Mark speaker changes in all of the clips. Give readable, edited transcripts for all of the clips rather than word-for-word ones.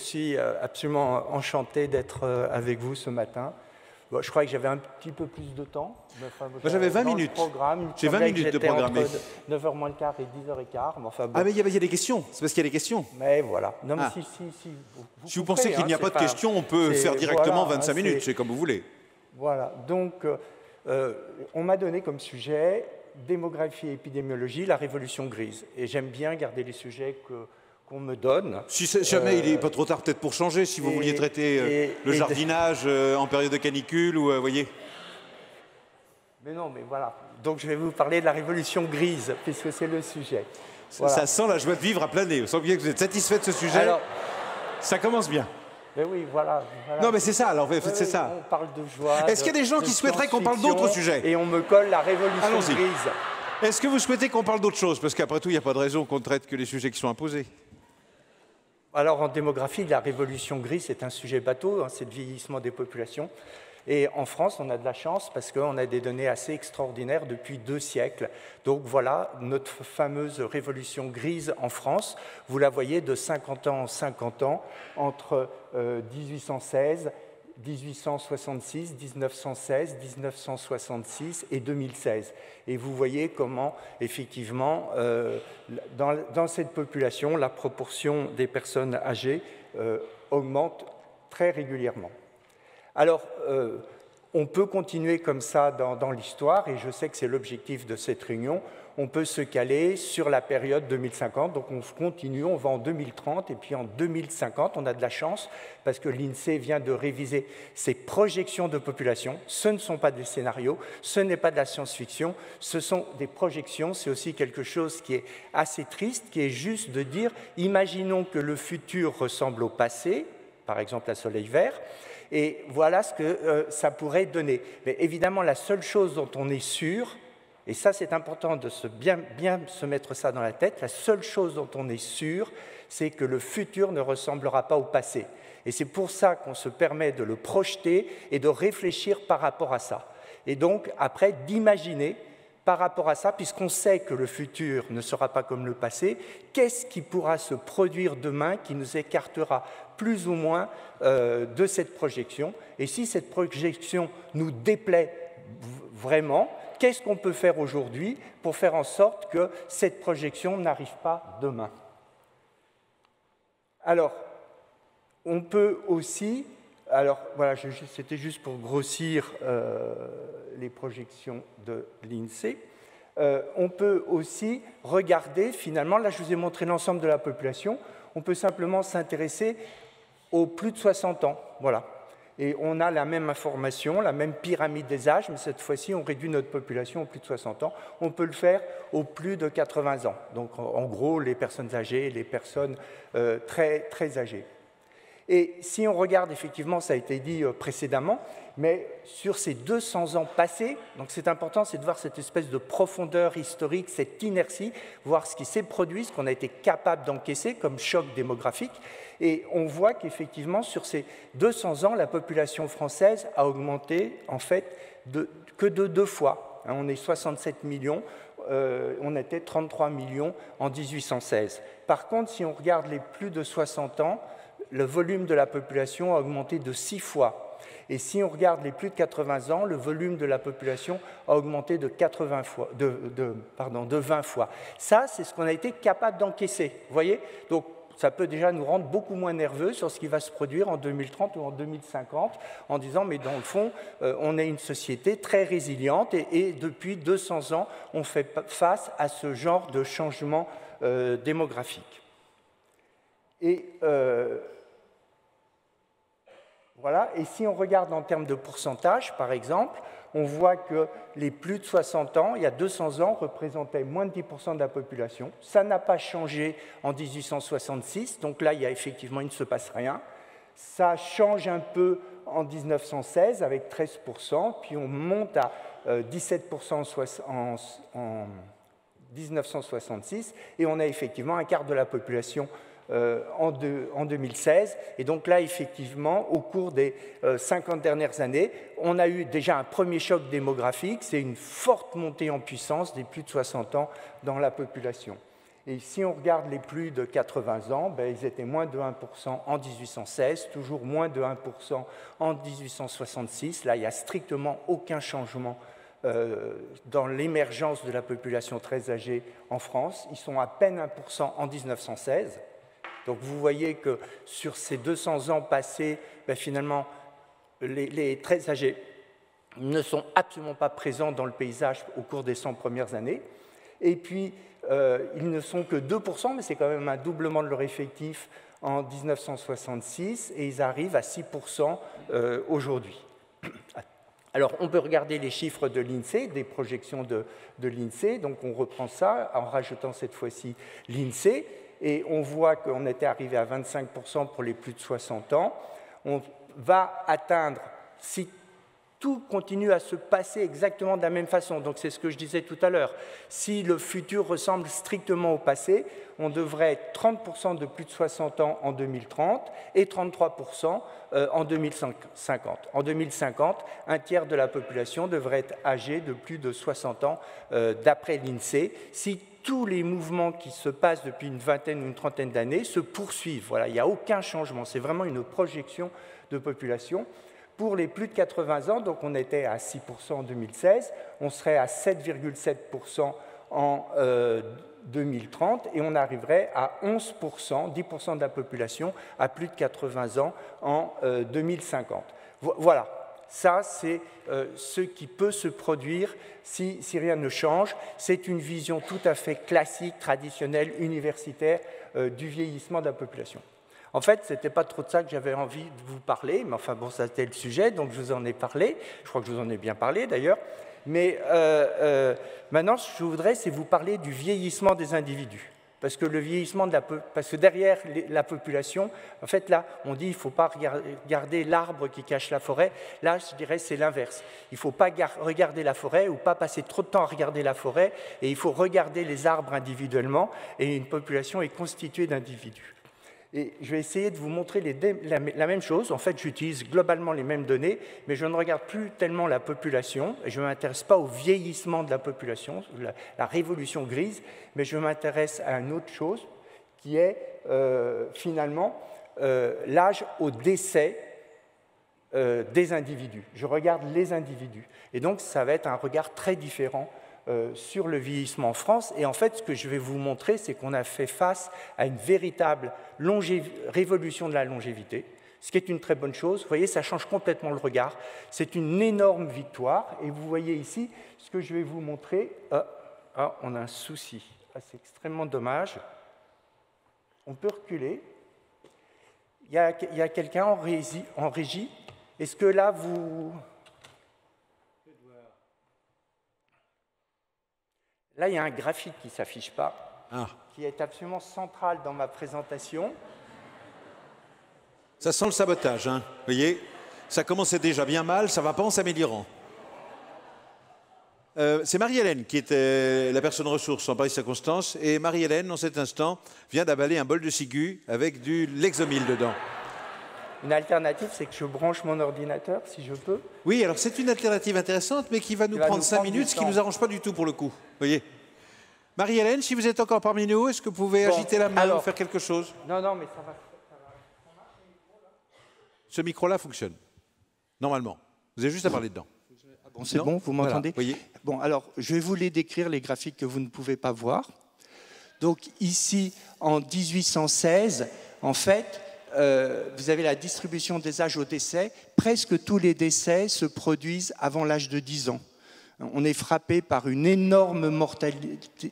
Speaker 1: suis absolument enchanté d'être avec vous ce matin. Bon, je crois que j'avais un petit peu plus de temps.
Speaker 2: Enfin, j'avais 20 minutes. J'ai 20 minutes de programmer.
Speaker 1: 9h moins le quart et 10h15. Mais enfin, bon.
Speaker 2: Ah, mais il y a des questions. C'est parce qu'il y a des questions.
Speaker 1: Mais voilà. Non, mais
Speaker 2: si vous pensez qu'il n'y a pas de questions, on peut faire directement 25 minutes. C'est comme vous voulez.
Speaker 1: Voilà. Donc, on m'a donné comme sujet démographie et épidémiologie, la révolution grise. Et j'aime bien garder les sujets qu'on me donne.
Speaker 2: Si jamais il n'est pas trop tard peut-être pour changer, si vous vouliez traiter le jardinage en période de canicule, ou voyez.
Speaker 1: Mais non, mais voilà. Donc je vais vous parler de la révolution grise, puisque c'est le sujet.
Speaker 2: Voilà. Ça sent la joie de vivre à plein nez. Vous sentez bien que vous êtes satisfait de ce sujet. Alors, ça commence bien.
Speaker 1: Mais oui, voilà.
Speaker 2: Non, mais c'est ça, alors c'est ça.
Speaker 1: On parle de joie.
Speaker 2: Est-ce qu'il y a des gens qui souhaiteraient qu'on parle d'autres sujets?
Speaker 1: Et on me colle la révolution grise.
Speaker 2: Est-ce que vous souhaitez qu'on parle d'autre chose? Parce qu'après tout, il n'y a pas de raison qu'on ne traite que les sujets qui sont imposés.
Speaker 1: Alors, en démographie, la révolution grise, c'est un sujet bateau, hein, c'est le vieillissement des populations. Et en France, on a de la chance parce qu'on a des données assez extraordinaires depuis 2 siècles. Donc voilà, notre fameuse révolution grise en France, vous la voyez de 50 ans en 50 ans, entre 1816, 1866, 1916, 1966 et 2016. Et vous voyez comment, effectivement, dans cette population, la proportion des personnes âgées augmente très régulièrement. Alors, on peut continuer comme ça dans l'histoire, et je sais que c'est l'objectif de cette réunion. On peut se caler sur la période 2050, donc on continue, on va en 2030, et puis en 2050, on a de la chance, parce que l'INSEE vient de réviser ses projections de population. Ce ne sont pas des scénarios, ce n'est pas de la science-fiction, ce sont des projections. C'est aussi quelque chose qui est assez triste, qui est juste de dire, imaginons que le futur ressemble au passé, par exemple à Soleil Vert, et voilà ce que ça pourrait donner. Mais évidemment, la seule chose dont on est sûr, et ça c'est important de bien se mettre ça dans la tête, la seule chose dont on est sûr, c'est que le futur ne ressemblera pas au passé. Et c'est pour ça qu'on se permet de le projeter et de réfléchir par rapport à ça. Et donc, après, d'imaginer par rapport à ça, puisqu'on sait que le futur ne sera pas comme le passé, qu'est-ce qui pourra se produire demain qui nous écartera plus ou moins de cette projection? Et si cette projection nous déplaît vraiment, qu'est-ce qu'on peut faire aujourd'hui pour faire en sorte que cette projection n'arrive pas demain? Alors, on peut aussi... Alors, voilà, c'était juste pour grossir les projections de l'INSEE. On peut aussi regarder, finalement, là je vous ai montré l'ensemble de la population, on peut simplement s'intéresser aux plus de 60 ans, voilà. Et on a la même information, la même pyramide des âges, mais cette fois-ci, on réduit notre population aux plus de 60 ans. On peut le faire aux plus de 80 ans. Donc, en gros, les personnes âgées, les personnes très, très âgées. Et si on regarde, effectivement, ça a été dit précédemment, mais sur ces 200 ans passés, donc c'est important, c'est de voir cette espèce de profondeur historique, cette inertie, voir ce qui s'est produit, ce qu'on a été capable d'encaisser comme choc démographique. Et on voit qu'effectivement, sur ces 200 ans, la population française a augmenté, en fait, que de 2 fois. On est 67 millions, on était 33 millions en 1816. Par contre, si on regarde les plus de 60 ans, le volume de la population a augmenté de 6 fois. Et si on regarde les plus de 80 ans, le volume de la population a augmenté de 20 fois. Ça, c'est ce qu'on a été capable d'encaisser. Vous voyez? Donc, ça peut déjà nous rendre beaucoup moins nerveux sur ce qui va se produire en 2030 ou en 2050, en disant, mais dans le fond, on est une société très résiliente et depuis 200 ans, on fait face à ce genre de changement démographique. Et voilà. Et si on regarde en termes de pourcentage, par exemple, on voit que les plus de 60 ans, il y a 200 ans, représentaient moins de 10% de la population. Ça n'a pas changé en 1866, donc là, il ne se passe rien. Ça change un peu en 1916 avec 13%, puis on monte à 17% en 1966, et on a effectivement un quart de la population en 2016. Et donc là, effectivement, au cours des 50 dernières années, on a eu déjà un premier choc démographique, c'est une forte montée en puissance des plus de 60 ans dans la population. Et si on regarde les plus de 80 ans, ben, ils étaient moins de 1% en 1816, toujours moins de 1% en 1866. Là, il n'y a strictement aucun changement dans l'émergence de la population très âgée en France. Ils sont à peine 1% en 1916. Donc vous voyez que sur ces 200 ans passés, ben, finalement, les très âgés ne sont absolument pas présents dans le paysage au cours des 100 premières années. Et puis, ils ne sont que 2%, mais c'est quand même un doublement de leur effectif en 1966, et ils arrivent à 6% aujourd'hui. Alors, on peut regarder les chiffres de l'INSEE, des projections de l'INSEE. Donc, on reprend ça en rajoutant cette fois-ci l'INSEE, et on voit qu'on était arrivé à 25% pour les plus de 60 ans. On va atteindre, si tout continue à se passer exactement de la même façon. Donc c'est ce que je disais tout à l'heure. Si le futur ressemble strictement au passé, on devrait être 30% de plus de 60 ans en 2030 et 33% en 2050. En 2050, un tiers de la population devrait être âgée de plus de 60 ans d'après l'INSEE. Si tous les mouvements qui se passent depuis une vingtaine ou une trentaine d'années se poursuivent, voilà, il n'y a aucun changement. C'est vraiment une projection de population. Pour les plus de 80 ans, donc on était à 6% en 2016, on serait à 7,7% en 2030 et on arriverait à 11%, 10% de la population à plus de 80 ans en 2050. Voilà, ça c'est ce qui peut se produire si rien ne change. C'est une vision tout à fait classique, traditionnelle, universitaire du vieillissement de la population. En fait, ce n'était pas trop de ça que j'avais envie de vous parler, mais enfin bon, ça c'était le sujet, donc je vous en ai parlé. Je crois que je vous en ai bien parlé d'ailleurs. Mais maintenant, ce que je voudrais, c'est vous parler du vieillissement des individus. Parce que le vieillissement parce que derrière la population, en fait là, on dit il ne faut pas regarder l'arbre qui cache la forêt. Là, je dirais c'est l'inverse. Il ne faut pas regarder la forêt ou pas passer trop de temps à regarder la forêt, et il faut regarder les arbres individuellement, et une population est constituée d'individus. Et je vais essayer de vous montrer la même chose. En fait, j'utilise globalement les mêmes données, mais je ne regarde plus tellement la population, et je ne m'intéresse pas au vieillissement de la population, la révolution grise, mais je m'intéresse à une autre chose, qui est finalement l'âge au décès des individus. Je regarde les individus. Et donc, ça va être un regard très différent sur le vieillissement en France. Et en fait, ce que je vais vous montrer, c'est qu'on a fait face à une véritable révolution de la longévité, ce qui est une très bonne chose. Vous voyez, ça change complètement le regard. C'est une énorme victoire. Et vous voyez ici, ce que je vais vous montrer... on a un souci. C'est extrêmement dommage. On peut reculer. Il y a quelqu'un en régie. Est-ce que là, vous... Là, il y a un graphique qui ne s'affiche pas, qui est absolument central dans ma présentation.
Speaker 2: Ça sent le sabotage, hein. Vous voyez, ça commençait déjà bien mal, ça ne va pas en s'améliorant. C'est Marie-Hélène qui était la personne ressource en pareille circonstance, et Marie-Hélène, en cet instant, vient d'avaler un bol de ciguë avec du Lexomil dedans.
Speaker 1: Une alternative, c'est que je branche mon ordinateur, si je peux.
Speaker 2: Oui, alors c'est une alternative intéressante, mais qui va nous prendre 5 minutes, ce qui ne nous arrange pas du tout pour le coup. Vous voyez. Marie-Hélène, si vous êtes encore parmi nous, est-ce que vous pouvez agiter la main ou faire quelque chose?
Speaker 1: Non, mais ça va.
Speaker 2: Ce micro-là fonctionne, normalement. Vous avez juste à parler dedans.
Speaker 1: Bon, c'est bon, vous m'entendez?
Speaker 2: Voilà,
Speaker 1: bon, alors, je vais vous les décrire, les graphiques que vous ne pouvez pas voir. Donc, ici, en 1816, en fait... vous avez la distribution des âges au décès. Presque tous les décès se produisent avant l'âge de 10 ans. On est frappé par une énorme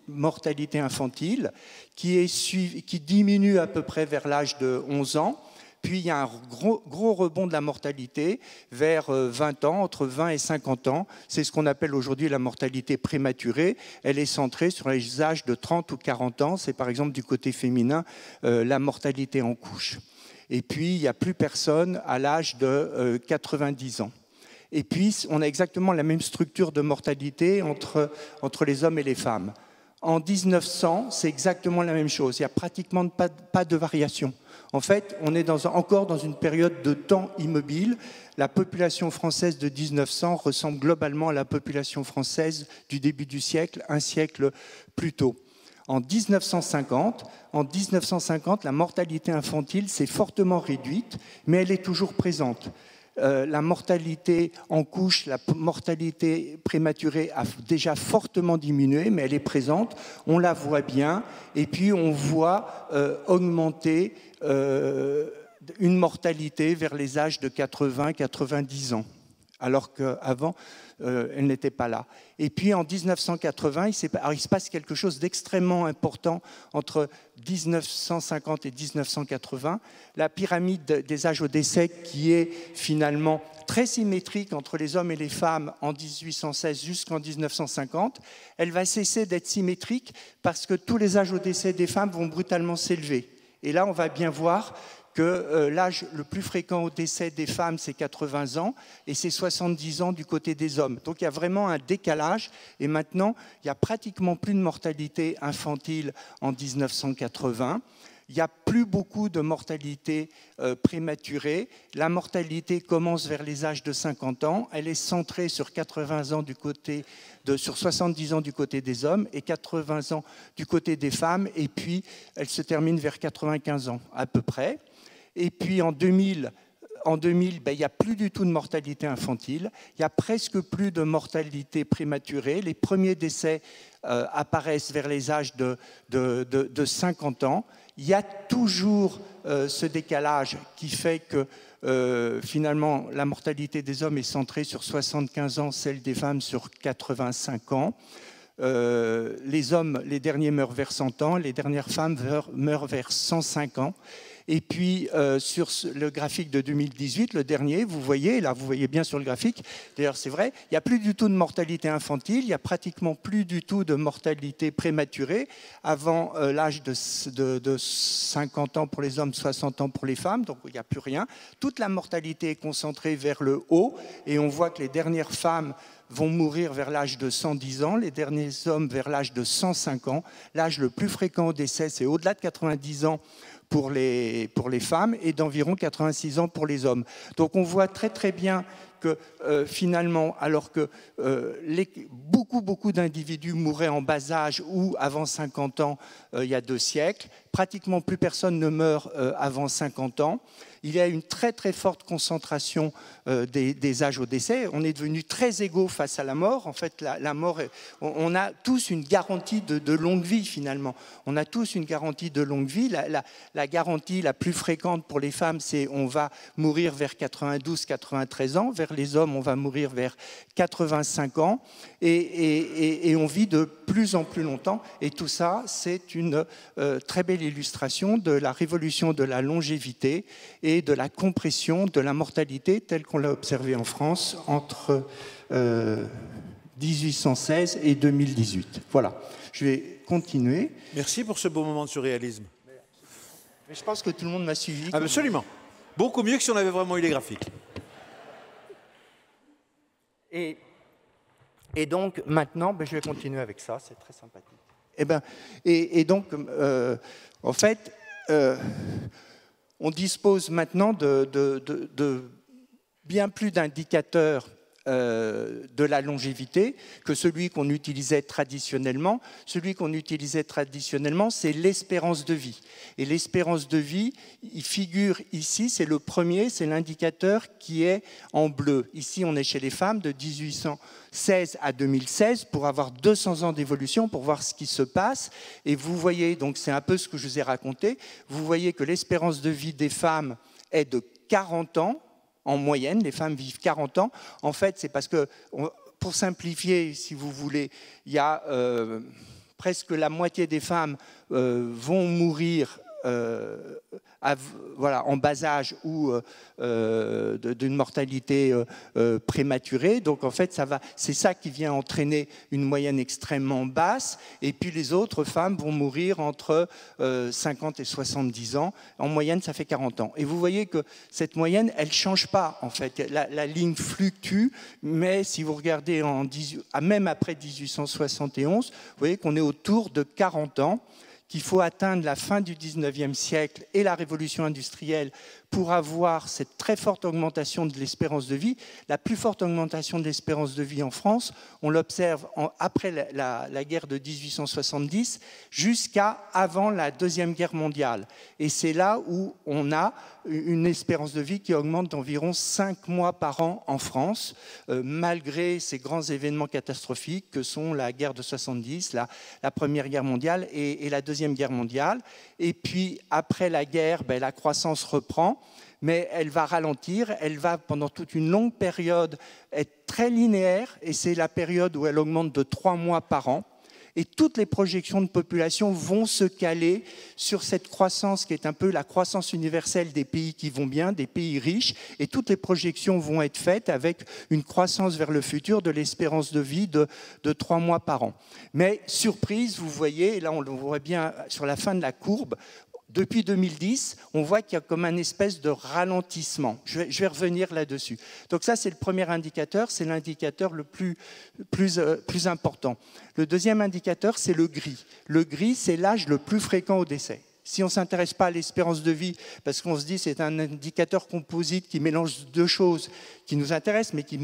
Speaker 1: mortalité infantile qui diminue à peu près vers l'âge de 11 ans. Puis il y a un gros rebond de la mortalité vers 20 ans, entre 20 et 50 ans. C'est ce qu'on appelle aujourd'hui la mortalité prématurée. Elle est centrée sur les âges de 30 ou 40 ans. C'est par exemple du côté féminin la mortalité en couche. Et puis, il n'y a plus personne à l'âge de 90 ans. Et puis, on a exactement la même structure de mortalité entre les hommes et les femmes. En 1900, c'est exactement la même chose. Il n'y a pratiquement pas de variation. En fait, on est encore dans une période de temps immobile. La population française de 1900 ressemble globalement à la population française du début du siècle, un siècle plus tôt. En 1950, la mortalité infantile s'est fortement réduite, mais elle est toujours présente. La mortalité en couche, la mortalité prématurée a déjà fortement diminué, mais elle est présente, on la voit bien, et puis on voit augmenter une mortalité vers les âges de 80-90 ans, alors qu'avant, elle n'était pas là. Et puis en 1980, il se passe quelque chose d'extrêmement important entre 1950 et 1980. La pyramide des âges au décès qui est finalement très symétrique entre les hommes et les femmes en 1816 jusqu'en 1950, elle va cesser d'être symétrique parce que tous les âges au décès des femmes vont brutalement s'élever. Et là, on va bien voir que l'âge le plus fréquent au décès des femmes, c'est 80 ans, et c'est 70 ans du côté des hommes. Donc il y a vraiment un décalage, et maintenant, il n'y a pratiquement plus de mortalité infantile en 1980. Il n'y a plus beaucoup de mortalité prématurée. La mortalité commence vers les âges de 50 ans. Elle est centrée sur 80 ans sur 70 ans du côté des hommes et 80 ans du côté des femmes. Et puis, elle se termine vers 95 ans à peu près. Et puis, en 2000, il n'y a plus du tout de mortalité infantile. Il n'y a presque plus de mortalité prématurée. Les premiers décès apparaissent vers les âges de 50 ans. Il y a toujours ce décalage qui fait que finalement la mortalité des hommes est centrée sur 75 ans, celle des femmes sur 85 ans. Les hommes, les derniers meurent vers 100 ans, les dernières femmes meurent vers 105 ans. Et puis, sur le graphique de 2018, le dernier, vous voyez bien sur le graphique, d'ailleurs c'est vrai, il n'y a plus du tout de mortalité infantile, il n'y a pratiquement plus du tout de mortalité prématurée avant l'âge de 50 ans pour les hommes, 60 ans pour les femmes, donc il n'y a plus rien. Toute la mortalité est concentrée vers le haut, et on voit que les dernières femmes vont mourir vers l'âge de 110 ans, les derniers hommes vers l'âge de 105 ans. L'âge le plus fréquent au décès, c'est au-delà de 90 ans pour les femmes et d'environ 86 ans pour les hommes. Donc on voit très très bien que finalement, alors que beaucoup d'individus mouraient en bas âge ou avant 50 ans il y a 2 siècles, pratiquement plus personne ne meurt avant 50 ans. Il y a une très très forte concentration des âges au décès. On est devenus très égaux face à la mort. En fait, la mort, on a tous une garantie de longue vie finalement. On a tous une garantie de longue vie. La garantie la plus fréquente pour les femmes, c'est on va mourir vers 92-93 ans. Vers les hommes, on va mourir vers 85 ans. Et on vit de plus en plus longtemps. Et tout ça, c'est une très belle illustration de la révolution de la longévité et de la compression de la mortalité telle qu'on l'a observée en France entre 1816 et 2018. Voilà, je vais continuer.
Speaker 2: Merci pour ce beau moment de surréalisme.
Speaker 1: Mais je pense que tout le monde m'a suivi.
Speaker 2: Absolument. Beaucoup mieux que si on avait vraiment eu les graphiques.
Speaker 1: Et donc maintenant, je vais continuer avec ça, c'est très sympathique. Et donc, en fait, on dispose maintenant de bien plus d'indicateurs de la longévité que celui qu'on utilisait traditionnellement. Celui qu'on utilisait traditionnellement, c'est l'espérance de vie. Et l'espérance de vie, il figure ici, c'est le premier, c'est l'indicateur qui est en bleu. Ici, on est chez les femmes de 1816 à 2016 pour avoir 200 ans d'évolution, pour voir ce qui se passe. Et vous voyez, donc c'est un peu ce que je vous ai raconté, vous voyez que l'espérance de vie des femmes est de 40 ans. En moyenne, les femmes vivent 40 ans. En fait, c'est parce que, pour simplifier, si vous voulez, il y a presque la moitié des femmes vont mourir en bas âge ou d'une mortalité prématurée. Donc en fait, c'est ça qui vient entraîner une moyenne extrêmement basse. Et puis les autres femmes vont mourir entre 50 et 70 ans. En moyenne, ça fait 40 ans. Et vous voyez que cette moyenne, elle ne change pas en fait. La ligne fluctue, mais si vous regardez même après 1871, vous voyez qu'on est autour de 40 ans, qu'il faut atteindre la fin du 19e siècle et la révolution industrielle pour avoir cette très forte augmentation de l'espérance de vie. La plus forte augmentation de l'espérance de vie en France, on l'observe après la guerre de 1870 jusqu'à avant la Deuxième Guerre mondiale. Et c'est là où on a une espérance de vie qui augmente d'environ 5 mois par an en France, malgré ces grands événements catastrophiques que sont la guerre de 70, la Première Guerre mondiale et la Deuxième Guerre mondiale. Et puis, après la guerre, la croissance reprend, mais elle va ralentir, elle va, pendant toute une longue période, être très linéaire, et c'est la période où elle augmente de 3 mois par an. Et toutes les projections de population vont se caler sur cette croissance qui est un peu la croissance universelle des pays qui vont bien, des pays riches. Et toutes les projections vont être faites avec une croissance vers le futur de l'espérance de vie de 3 mois par an. Mais surprise, vous voyez, et là on le voit bien sur la fin de la courbe, depuis 2010, on voit qu'il y a comme un espèce de ralentissement. Je vais revenir là-dessus. Donc ça, c'est le premier indicateur, c'est l'indicateur le plus important. Le deuxième indicateur, c'est le gris. Le gris, c'est l'âge le plus fréquent au décès. Si on ne s'intéresse pas à l'espérance de vie, parce qu'on se dit que c'est un indicateur composite qui mélange deux choses qui nous intéressent, mais qui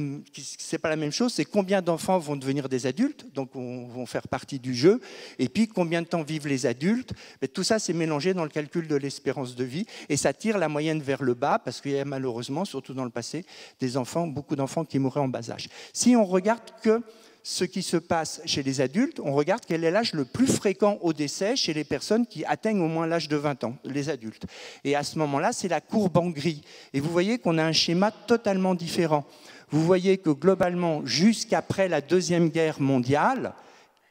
Speaker 1: c'est pas la même chose, c'est combien d'enfants vont devenir des adultes, donc vont faire partie du jeu, et puis combien de temps vivent les adultes. Mais tout ça, c'est mélangé dans le calcul de l'espérance de vie, et ça tire la moyenne vers le bas, parce qu'il y a malheureusement, surtout dans le passé, beaucoup d'enfants qui mouraient en bas âge. Si on regarde que ce qui se passe chez les adultes, on regarde quel est l'âge le plus fréquent au décès chez les personnes qui atteignent au moins l'âge de 20 ans, les adultes. Et à ce moment-là, c'est la courbe en gris. Et vous voyez qu'on a un schéma totalement différent. Vous voyez que globalement, jusqu'après la Deuxième Guerre mondiale,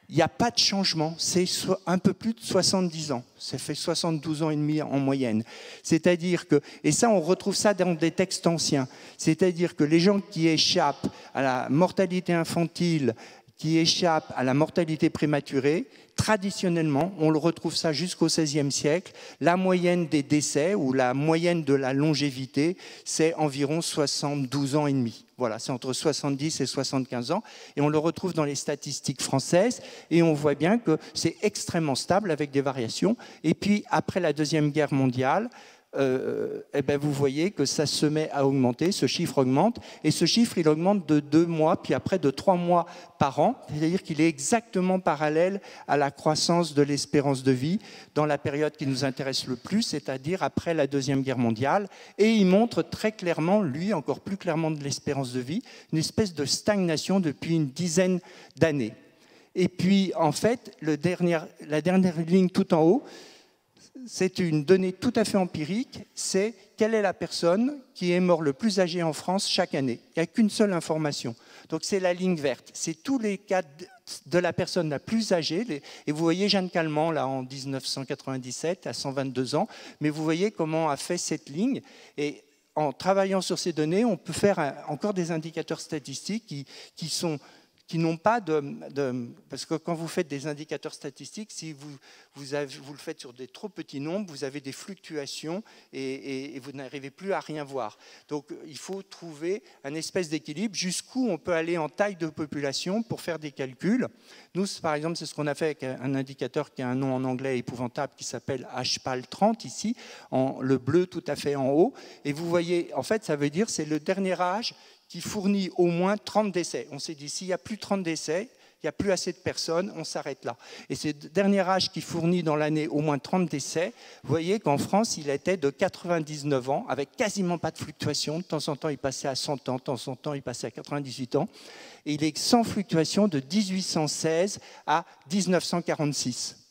Speaker 1: il n'y a pas de changement, c'est un peu plus de 70 ans. Ça fait 72 ans et demi en moyenne. C'est-à-dire que, et ça on retrouve ça dans des textes anciens, c'est-à-dire que les gens qui échappent à la mortalité infantile, qui échappent à la mortalité prématurée, traditionnellement, on le retrouve ça jusqu'au XVIe siècle, la moyenne des décès ou la moyenne de la longévité, c'est environ 72 ans et demi. Voilà, c'est entre 70 et 75 ans. Et on le retrouve dans les statistiques françaises. Et on voit bien que c'est extrêmement stable avec des variations. Et puis, après la Deuxième Guerre mondiale, vous voyez que ça se met à augmenter, ce chiffre augmente, et ce chiffre, il augmente de 2 mois, puis après de 3 mois par an, c'est-à-dire qu'il est exactement parallèle à la croissance de l'espérance de vie dans la période qui nous intéresse le plus, c'est-à-dire après la Deuxième Guerre mondiale, et il montre très clairement, lui, encore plus clairement de l'espérance de vie, une espèce de stagnation depuis une dizaine d'années. Et puis, en fait, la dernière ligne tout en haut, c'est une donnée tout à fait empirique, c'est quelle est la personne qui est morte le plus âgée en France chaque année. Il n'y a qu'une seule information. Donc c'est la ligne verte. C'est tous les cas de la personne la plus âgée. Et vous voyez Jeanne Calment, là, en 1997, à 122 ans. Mais vous voyez comment a fait cette ligne. Et en travaillant sur ces données, on peut faire encore des indicateurs statistiques qui n'ont pas parce que quand vous faites des indicateurs statistiques, si vous le faites sur des trop petits nombres, vous avez des fluctuations et vous n'arrivez plus à rien voir. Donc il faut trouver un espèce d'équilibre jusqu'où on peut aller en taille de population pour faire des calculs. Nous, par exemple, c'est ce qu'on a fait avec un indicateur qui a un nom en anglais épouvantable qui s'appelle HPAL30 ici, le bleu tout à fait en haut. Et vous voyez, en fait, ça veut dire c'est le dernier âge qui fournit au moins 30 décès. On s'est dit, s'il n'y a plus de 30 décès, il n'y a plus assez de personnes, on s'arrête là. Et c'est le dernier âge qui fournit dans l'année au moins 30 décès. Vous voyez qu'en France, il était de 99 ans, avec quasiment pas de fluctuation. De temps en temps, il passait à 100 ans, de temps en temps, il passait à 98 ans. Et il est sans fluctuation de 1816 à 1946.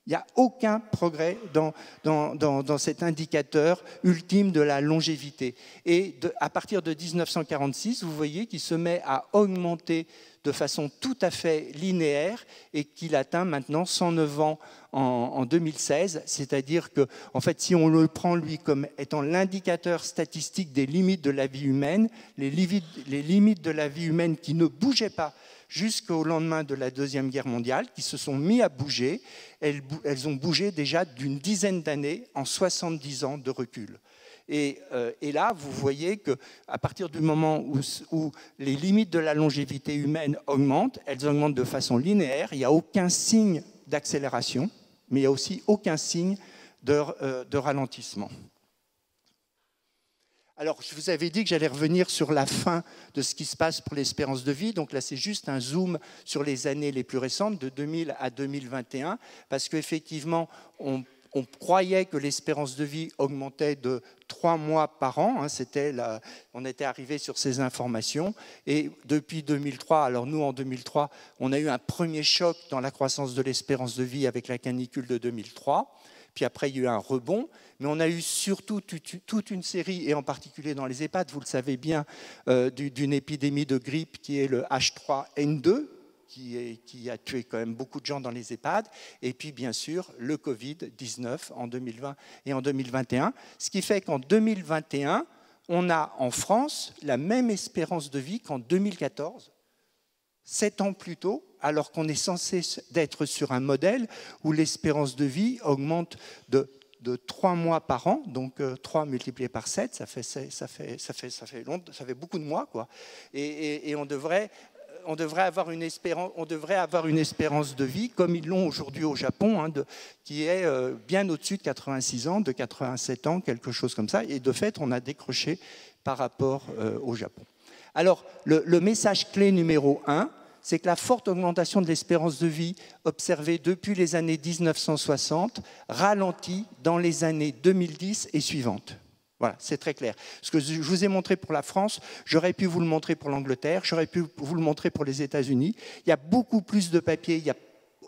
Speaker 1: Il n'y a aucun progrès dans cet indicateur ultime de la longévité. Et à partir de 1946, vous voyez qu'il se met à augmenter de façon tout à fait linéaire et qu'il atteint maintenant 109 ans en 2016. C'est-à-dire que, en fait, si on le prend, lui, comme étant l'indicateur statistique des limites de la vie humaine, les limites de la vie humaine qui ne bougeaient pas jusqu'au lendemain de la Deuxième Guerre mondiale, qui se sont mis à bouger. Elles ont bougé déjà d'une dizaine d'années en 70 ans de recul. Et là, vous voyez qu'à partir du moment où les limites de la longévité humaine augmentent, elles augmentent de façon linéaire. Il n'y a aucun signe d'accélération, mais il n'y a aussi aucun signe de ralentissement.
Speaker 3: Alors, je vous avais dit que j'allais revenir sur la fin de ce qui se passe pour l'espérance de vie. Donc là, c'est juste un zoom sur les années les plus récentes, de 2000 à 2021, parce qu'effectivement, on croyait que l'espérance de vie augmentait de 3 mois par an. On était arrivé sur ces informations. Et depuis 2003, alors nous, en 2003, on a eu un premier choc dans la croissance de l'espérance de vie avec la canicule de 2003. Puis après, il y a eu un rebond, mais on a eu surtout toute une série, et en particulier dans les EHPAD, vous le savez bien, d'une épidémie de grippe qui est le H3N2, qui a tué quand même beaucoup de gens dans les EHPAD, et puis bien sûr le Covid-19 en 2020 et en 2021, ce qui fait qu'en 2021, on a en France la même espérance de vie qu'en 2014, 7 ans plus tôt, alors qu'on est censé d'être sur un modèle où l'espérance de vie augmente de 3 mois par an, donc 3 multiplié par 7, ça fait beaucoup de mois, quoi. Et on devrait avoir une espérance de vie, comme ils l'ont aujourd'hui au Japon, qui est bien au-dessus de 86 ans, de 87 ans, quelque chose comme ça. Et de fait, on a décroché par rapport au Japon. Alors, le message clé numéro 1, c'est que la forte augmentation de l'espérance de vie observée depuis les années 1960 ralentit dans les années 2010 et suivantes. Voilà, c'est très clair. Ce que je vous ai montré pour la France, j'aurais pu vous le montrer pour l'Angleterre, j'aurais pu vous le montrer pour les États-Unis. Il y a beaucoup plus de papiers, il n'y a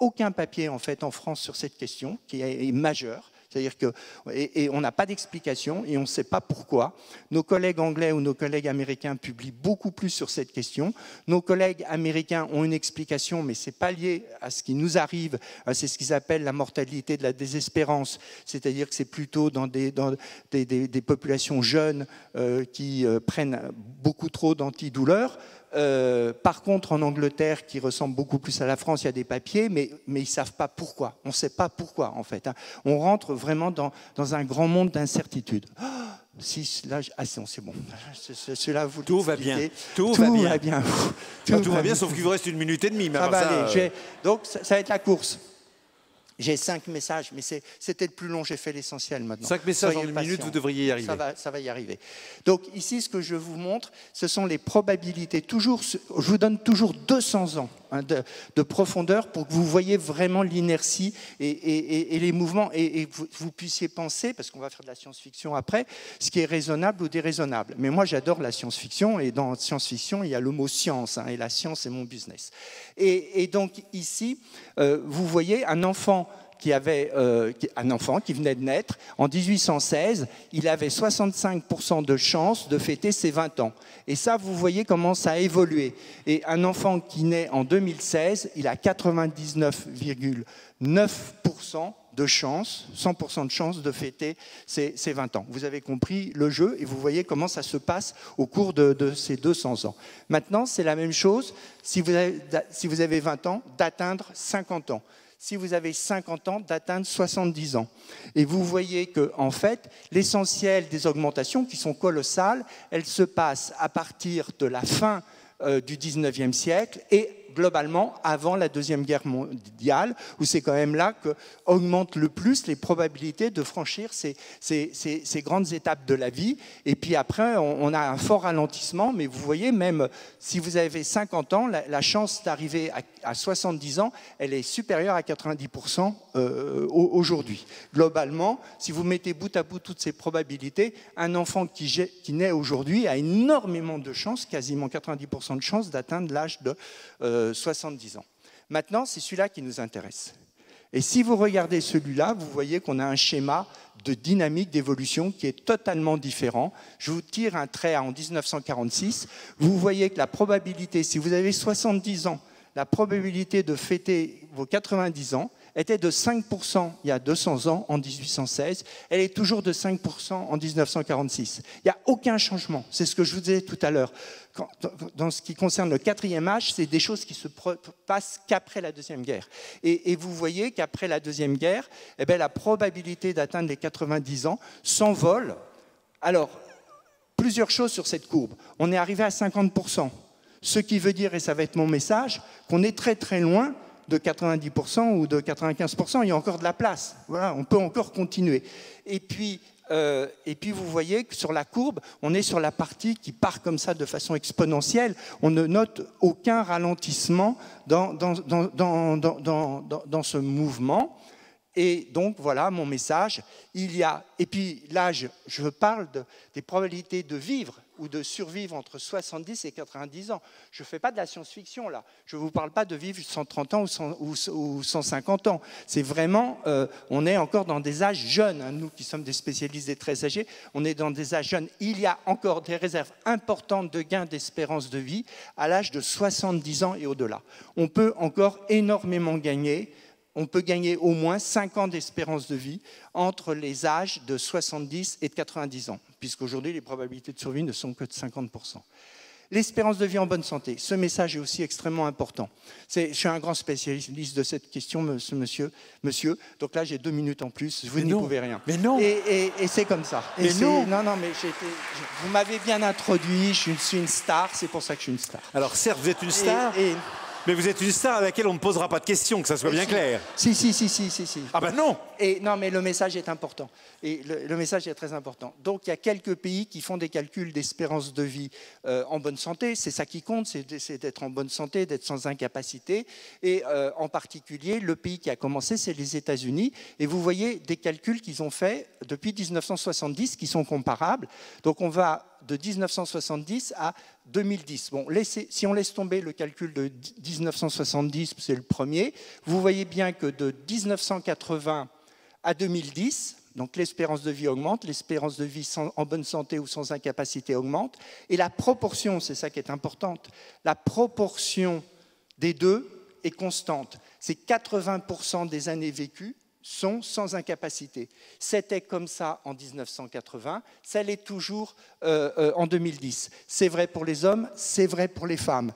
Speaker 3: aucun papier en fait en France sur cette question qui est majeure. C'est-à-dire qu'on n'a pas d'explication et on ne sait pas pourquoi. Nos collègues anglais ou nos collègues américains publient beaucoup plus sur cette question. Nos collègues américains ont une explication, mais ce n'est pas lié à ce qui nous arrive. C'est ce qu'ils appellent la mortalité de la désespérance. C'est-à-dire que c'est plutôt dans des populations jeunes qui prennent beaucoup trop d'antidouleurs. Par contre, en Angleterre, qui ressemble beaucoup plus à la France, il y a des papiers, mais ils ne savent pas pourquoi. On ne sait pas pourquoi, en fait. On rentre vraiment dans un grand monde d'incertitude. C'est bon. Celui-là, vous
Speaker 2: tout va bien.
Speaker 3: Tout va bien.
Speaker 2: Tout va bien, sauf qu'il vous reste 1 minute et demie. Mais
Speaker 3: donc, ça va être la course. J'ai 5 messages, mais c'était le plus long, j'ai fait l'essentiel maintenant.
Speaker 2: 5 messages en 1 minute, vous devriez y arriver.
Speaker 3: Ça va y arriver. Donc ici, ce que je vous montre, ce sont les probabilités. Je vous donne toujours 200 ans de profondeur pour que vous voyez vraiment l'inertie et les mouvements et vous puissiez penser, parce qu'on va faire de la science-fiction après, ce qui est raisonnable ou déraisonnable. Mais moi, j'adore la science-fiction et dans science-fiction, il y a le mot science et la science est mon business. Et donc ici, vous voyez un enfant qui venait de naître, en 1816, il avait 65% de chances de fêter ses 20 ans. Et ça, vous voyez comment ça a évolué. Et un enfant qui naît en 2016, il a 99,9% de chance, 100% de chance de fêter ses 20 ans. Vous avez compris le jeu et vous voyez comment ça se passe au cours de ces 200 ans. Maintenant, c'est la même chose si vous avez 20 ans, d'atteindre 50 ans. Si vous avez 50 ans, d'atteindre 70 ans. Et vous voyez que, en fait, l'essentiel des augmentations, qui sont colossales, elles se passent à partir de la fin du 19e siècle et globalement avant la Deuxième Guerre mondiale, où c'est quand même là qu'augmentent le plus les probabilités de franchir ces grandes étapes de la vie. Et puis après, on a un fort ralentissement, mais vous voyez, même si vous avez 50 ans, la chance d'arriver à 70 ans, elle est supérieure à 90% aujourd'hui. Globalement, si vous mettez bout à bout toutes ces probabilités, un enfant qui naît aujourd'hui a énormément de chances, quasiment 90% de chances d'atteindre l'âge de 70 ans. Maintenant, c'est celui-là qui nous intéresse. Et si vous regardez celui-là, vous voyez qu'on a un schéma de dynamique d'évolution qui est totalement différent. Je vous tire un trait en 1946. Vous voyez que la probabilité, si vous avez 70 ans, la probabilité de fêter vos 90 ans était de 5% il y a 200 ans, en 1816. Elle est toujours de 5% en 1946. Il n'y a aucun changement. C'est ce que je vous disais tout à l'heure. Dans ce qui concerne le 4e âge, c'est des choses qui se passent qu'après la Deuxième Guerre. Et vous voyez qu'après la Deuxième Guerre, la probabilité d'atteindre les 90 ans s'envole. Alors, plusieurs choses sur cette courbe. On est arrivé à 50%. Ce qui veut dire, et ça va être mon message, qu'on est très très loin de 90% ou de 95%, il y a encore de la place. Voilà, on peut encore continuer. Et puis, Et puis vous voyez que sur la courbe, on est sur la partie qui part comme ça de façon exponentielle. On ne note aucun ralentissement dans ce mouvement. Et donc, voilà mon message. Et puis là, je parle des probabilités de vivre ou de survivre entre 70 et 90 ans. Je ne fais pas de la science-fiction, là. Je ne vous parle pas de vivre 130 ans ou 150 ans. C'est vraiment, on est encore dans des âges jeunes. Hein, nous qui sommes des spécialistes des très âgés, on est dans des âges jeunes. Il y a encore des réserves importantes de gains d'espérance de vie à l'âge de 70 ans et au-delà. On peut encore énormément gagner. On peut gagner au moins 5 ans d'espérance de vie entre les âges de 70 et de 90 ans, puisqu'aujourd'hui, les probabilités de survie ne sont que de 50%. L'espérance de vie en bonne santé, ce message est aussi extrêmement important. Je suis un grand spécialiste de cette question, monsieur. Donc là, j'ai 2 minutes en plus, vous n'y pouvez rien.
Speaker 2: Mais non.
Speaker 3: Et c'est comme ça.
Speaker 2: Mais non.
Speaker 3: Non, mais vous m'avez bien introduit, je suis une star, c'est pour ça que je suis une star.
Speaker 2: Alors certes, vous êtes une star. Mais vous êtes une star à laquelle on ne posera pas de questions, que ça soit bien clair.
Speaker 3: Si.
Speaker 2: Ah ben non.
Speaker 3: Non, mais le message est important. Et le message est très important. Donc, il y a quelques pays qui font des calculs d'espérance de vie en bonne santé. C'est ça qui compte, c'est d'être en bonne santé, d'être sans incapacité. Et en particulier, le pays qui a commencé, c'est les États-Unis. Et vous voyez des calculs qu'ils ont faits depuis 1970 qui sont comparables. Donc, on va de 1970 à 2010. Bon, si on laisse tomber le calcul de 1970, c'est le premier, vous voyez bien que de 1980 à 2010, donc l'espérance de vie augmente, l'espérance de vie en bonne santé ou sans incapacité augmente, et la proportion, c'est ça qui est importante, la proportion des deux est constante. C'est 80% des années vécues sont sans incapacité. C'était comme ça en 1980, ça l'est toujours en 2010. C'est vrai pour les hommes, c'est vrai pour les femmes.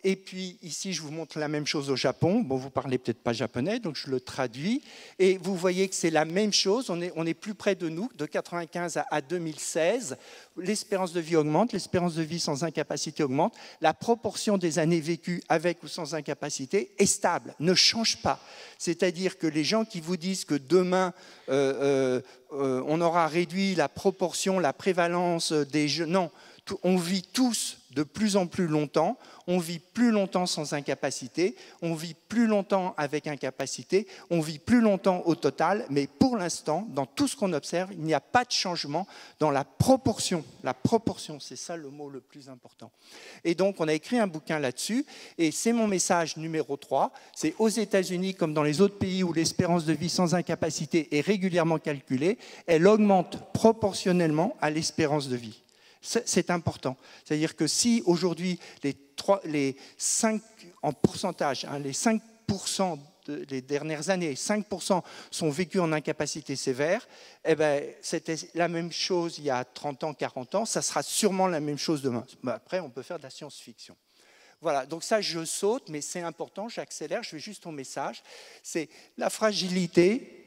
Speaker 3: Et puis ici, je vous montre la même chose au Japon. Bon, vous ne parlez peut-être pas japonais, donc je le traduis. Et vous voyez que c'est la même chose, on est plus près de nous, de 1995 à 2016. L'espérance de vie augmente, l'espérance de vie sans incapacité augmente. La proportion des années vécues avec ou sans incapacité est stable, ne change pas. C'est-à-dire que les gens qui vous disent que demain, on aura réduit la proportion, la prévalence des jeunes... Non, on vit tous de plus en plus longtemps, on vit plus longtemps sans incapacité, on vit plus longtemps avec incapacité, on vit plus longtemps au total, mais pour l'instant, dans tout ce qu'on observe, il n'y a pas de changement dans la proportion. La proportion, c'est ça le mot le plus important. Et donc, on a écrit un bouquin là-dessus, et c'est mon message numéro 3, c'est aux États-Unis, comme dans les autres pays où l'espérance de vie sans incapacité est régulièrement calculée, elle augmente proportionnellement à l'espérance de vie. C'est important. C'est-à-dire que si aujourd'hui, les 5 en pourcentage, hein, les 5% des dernières années, 5% sont vécus en incapacité sévère, eh ben, c'était la même chose il y a 30 ans, 40 ans, ça sera sûrement la même chose demain. Après, on peut faire de la science-fiction. Voilà, donc ça, je saute, mais c'est important, j'accélère, je vais juste au message. C'est la fragilité.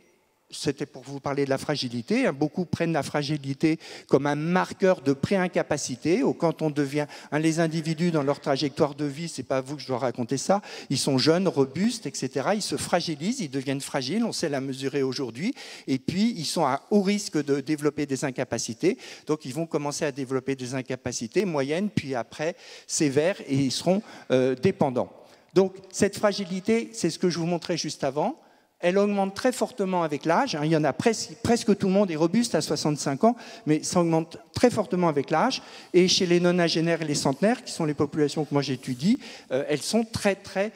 Speaker 3: C'était pour vous parler de la fragilité. Beaucoup prennent la fragilité comme un marqueur de pré-incapacité. Quand on devient, les individus dans leur trajectoire de vie, c'est pas à vous que je dois raconter ça, ils sont jeunes, robustes, etc. Ils se fragilisent, ils deviennent fragiles, on sait la mesurer aujourd'hui. Et puis, ils sont à haut risque de développer des incapacités. Donc, ils vont commencer à développer des incapacités moyennes, puis après sévères, et ils seront dépendants. Donc, cette fragilité, c'est ce que je vous montrais juste avant. Elle augmente très fortement avec l'âge. Il y en a presque tout le monde est robuste à 65 ans, mais ça augmente très fortement avec l'âge. Et chez les nonagénaires et les centenaires, qui sont les populations que moi j'étudie, elles sont très, très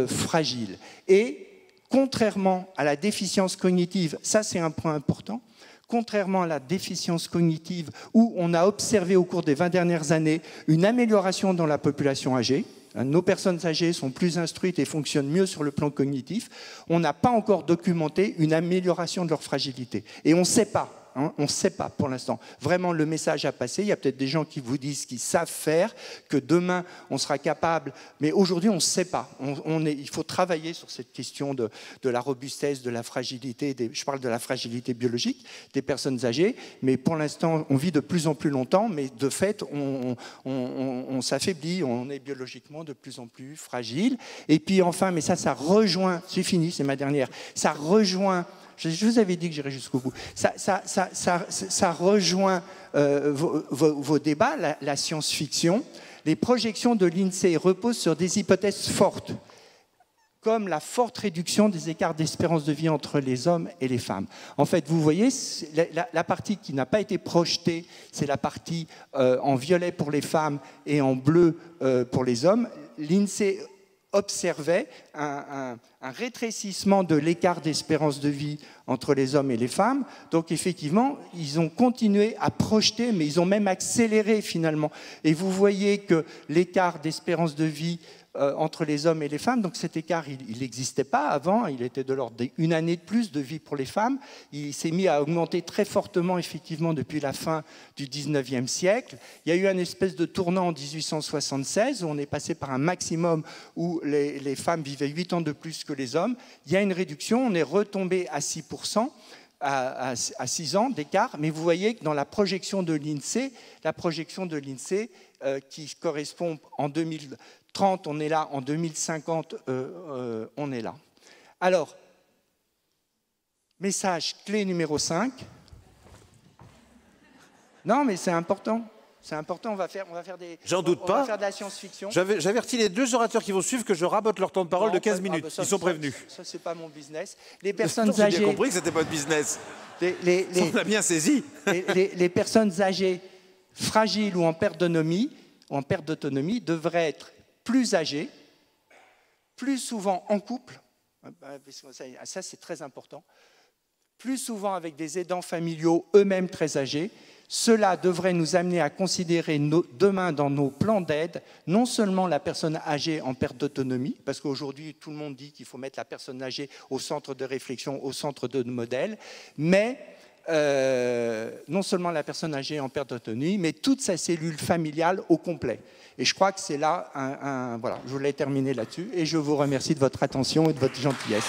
Speaker 3: fragiles. Et contrairement à la déficience cognitive, ça c'est un point important, contrairement à la déficience cognitive, où on a observé au cours des 20 dernières années une amélioration dans la population âgée, nos personnes âgées sont plus instruites et fonctionnent mieux sur le plan cognitif. On n'a pas encore documenté une amélioration de leur fragilité. Et on ne sait pas. On ne sait pas pour l'instant. Vraiment, le message a passé. Il y a peut-être des gens qui vous disent qu'ils savent faire, que demain, on sera capable. Mais aujourd'hui, on ne sait pas. Il faut travailler sur cette question de la robustesse, de la fragilité. Je parle de la fragilité biologique des personnes âgées. Mais pour l'instant, on vit de plus en plus longtemps. Mais de fait, on s'affaiblit. On est biologiquement de plus en plus fragile. Et puis enfin, mais ça rejoint, c'est fini, c'est ma dernière, ça rejoint je vous avais dit que j'irais jusqu'au bout. Ça rejoint vos débats, la science-fiction. Les projections de l'INSEE reposent sur des hypothèses fortes, comme la forte réduction des écarts d'espérance de vie entre les hommes et les femmes. En fait, vous voyez, la partie qui n'a pas été projetée, c'est la partie en violet pour les femmes et en bleu pour les hommes. L'INSEE observait un rétrécissement de l'écart d'espérance de vie entre les hommes et les femmes. Donc effectivement, ils ont continué à projeter, mais ils ont même accéléré finalement. Et vous voyez que l'écart d'espérance de vie entre les hommes et les femmes, donc cet écart, il n'existait pas avant, il était de l'ordre d'une année de plus de vie pour les femmes. Il s'est mis à augmenter très fortement, effectivement, depuis la fin du 19e siècle. Il y a eu un espèce de tournant en 1876, où on est passé par un maximum où les femmes vivaient 8 ans de plus que les hommes. Il y a une réduction, on est retombé à 6%. À 6 ans d'écart, mais vous voyez que dans la projection de l'INSEE, qui correspond en 2030, on est là, en 2050, on est là. Alors, message clé numéro 5. Non, mais c'est important. C'est important, on va faire
Speaker 2: J'en doute pas.
Speaker 3: On va faire de la science-fiction.
Speaker 2: J'avertis les 2 orateurs qui vont suivre que je rabote leur temps de parole de 15 minutes. Ils sont prévenus.
Speaker 3: Ça, c'est pas mon business. Les personnes âgées...
Speaker 2: J'ai bien compris que c'était pas de business. On l'a bien saisi.
Speaker 3: Les personnes âgées fragiles ou en perte d'autonomie devraient être plus âgées, plus souvent en couple. Ça, c'est très important. Plus souvent avec des aidants familiaux eux-mêmes très âgés. Cela devrait nous amener à considérer demain dans nos plans d'aide non seulement la personne âgée en perte d'autonomie, parce qu'aujourd'hui tout le monde dit qu'il faut mettre la personne âgée au centre de réflexion, au centre de modèle, mais non seulement la personne âgée en perte d'autonomie, mais toute sa cellule familiale au complet. Et je crois que c'est là voilà, je voulais terminer là-dessus et je vous remercie de votre attention et de votre gentillesse.